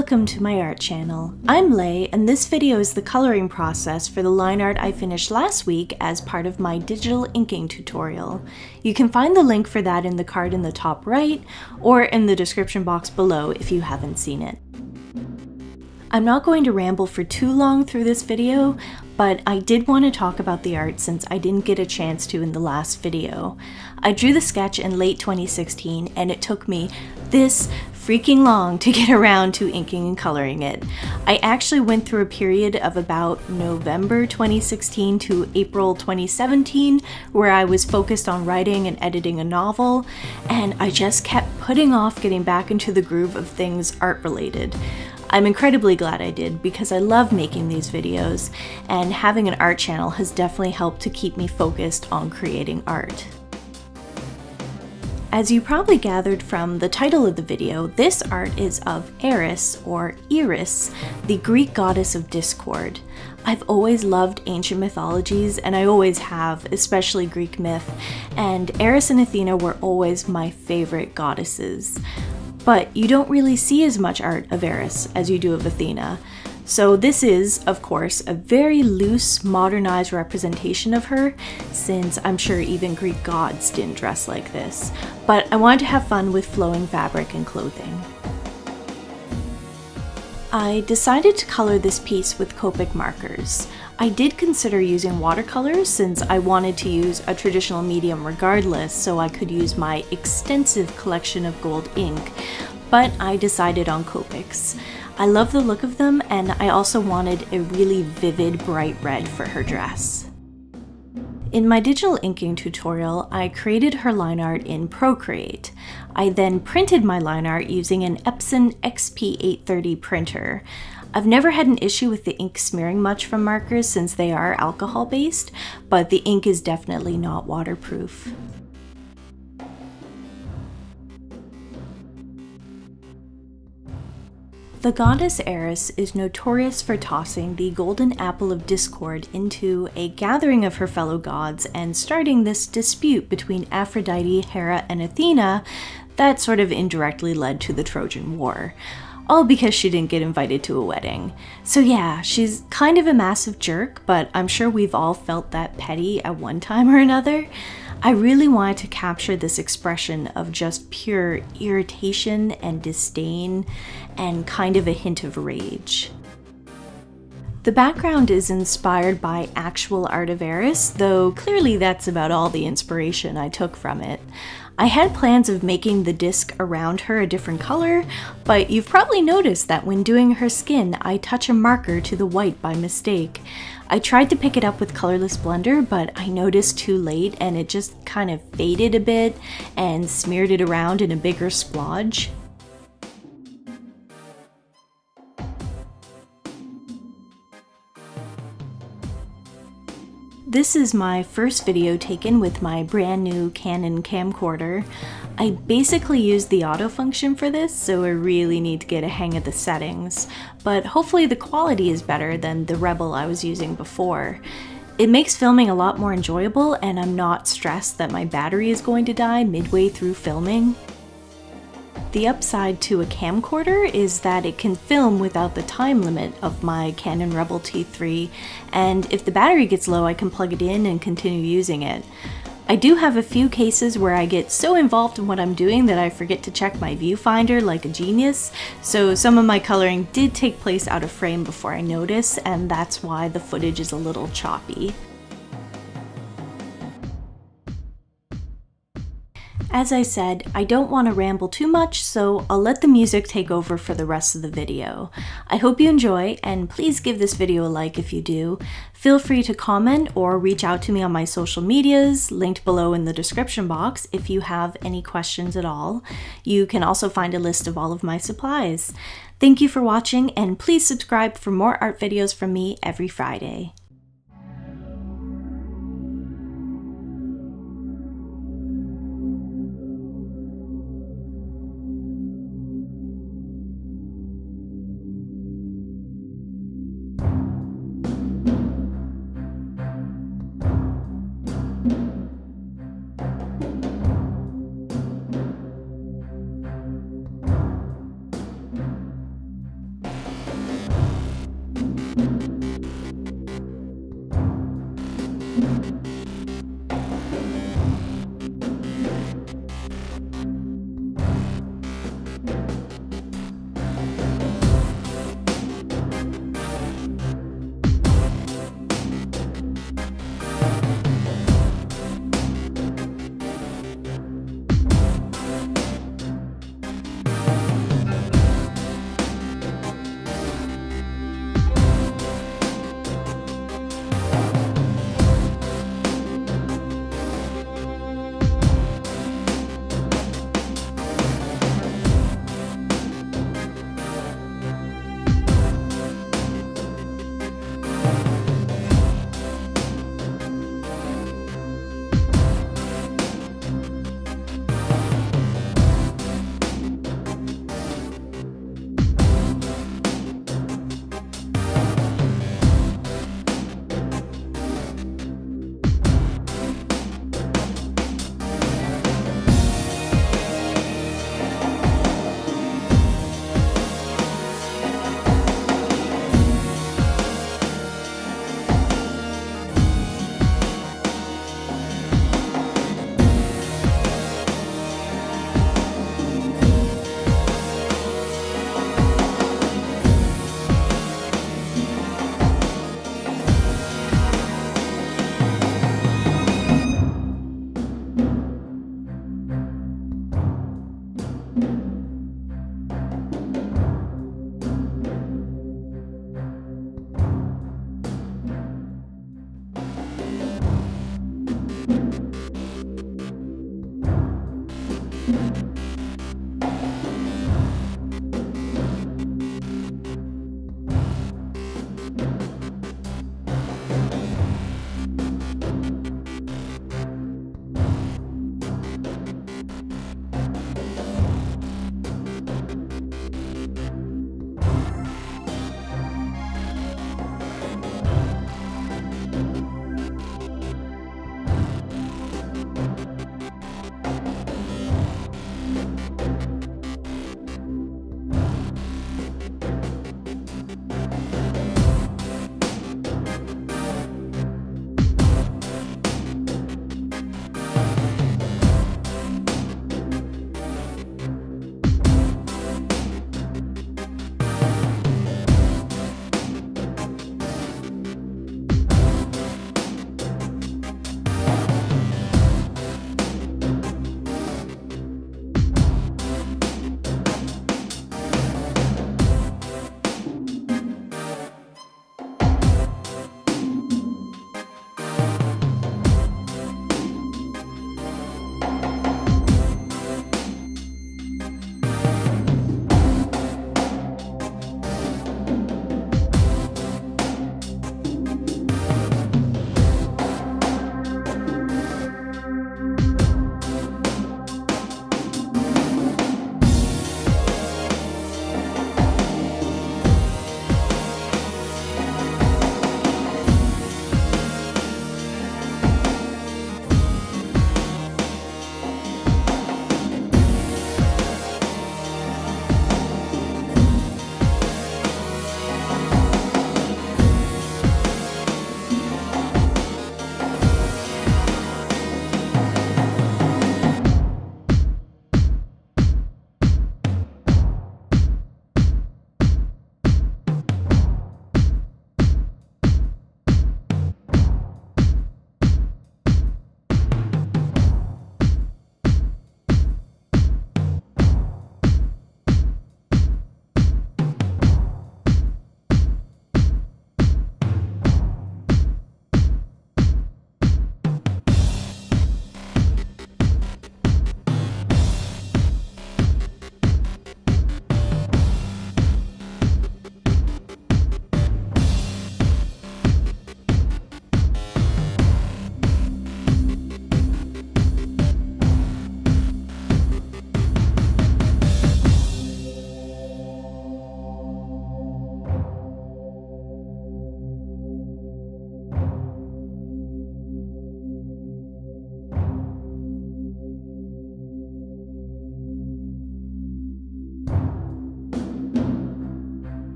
Welcome to my art channel. I'm Ley, and this video is the coloring process for the line art I finished last week as part of my digital inking tutorial. You can find the link for that in the card in the top right, or in the description box below if you haven't seen it. I'm not going to ramble for too long through this video, but I did want to talk about the art since I didn't get a chance to in the last video. I drew the sketch in late 2016 and it took me this freaking long to get around to inking and coloring it. I actually went through a period of about November 2016 to April 2017 where I was focused on writing and editing a novel, and I just kept putting off getting back into the groove of things art related. I'm incredibly glad I did because I love making these videos, and having an art channel has definitely helped to keep me focused on creating art. As you probably gathered from the title of the video, this art is of Eris, or Eris, the Greek goddess of discord. I've always loved ancient mythologies, and I always have, especially Greek myth, and Eris and Athena were always my favorite goddesses. But you don't really see as much art of Eris as you do of Athena. So this is, of course, a very loose, modernized representation of her, since I'm sure even Greek gods didn't dress like this. But I wanted to have fun with flowing fabric and clothing. I decided to color this piece with Copic markers. I did consider using watercolors since I wanted to use a traditional medium regardless, so I could use my extensive collection of gold ink, but I decided on Copics. I love the look of them, and I also wanted a really vivid bright red for her dress. In my digital inking tutorial, I created her line art in Procreate. I then printed my line art using an Epson XP830 printer. I've never had an issue with the ink smearing much from markers since they are alcohol-based, but the ink is definitely not waterproof. The goddess Eris is notorious for tossing the golden apple of discord into a gathering of her fellow gods and starting this dispute between Aphrodite, Hera, and Athena that sort of indirectly led to the Trojan War. All because she didn't get invited to a wedding. So yeah, she's kind of a massive jerk, but I'm sure we've all felt that petty at one time or another. I really wanted to capture this expression of just pure irritation and disdain and kind of a hint of rage. The background is inspired by actual art of Eris, though clearly that's about all the inspiration I took from it. I had plans of making the disc around her a different color, but you've probably noticed that when doing her skin, I touch a marker to the white by mistake. I tried to pick it up with colorless blender, but I noticed too late and it just kind of faded a bit and smeared it around in a bigger splodge. This is my first video taken with my brand new Canon camcorder. I basically used the auto function for this, so I really need to get a hang of the settings, but hopefully the quality is better than the Rebel I was using before. It makes filming a lot more enjoyable, and I'm not stressed that my battery is going to die midway through filming. The upside to a camcorder is that it can film without the time limit of my Canon Rebel T3, and if the battery gets low I can plug it in and continue using it. I do have a few cases where I get so involved in what I'm doing that I forget to check my viewfinder like a genius, so some of my coloring did take place out of frame before I notice, and that's why the footage is a little choppy. As I said, I don't want to ramble too much, so I'll let the music take over for the rest of the video. I hope you enjoy, and please give this video a like if you do. Feel free to comment or reach out to me on my social medias, linked below in the description box, if you have any questions at all. You can also find a list of all of my supplies. Thank you for watching, and please subscribe for more art videos from me every Friday.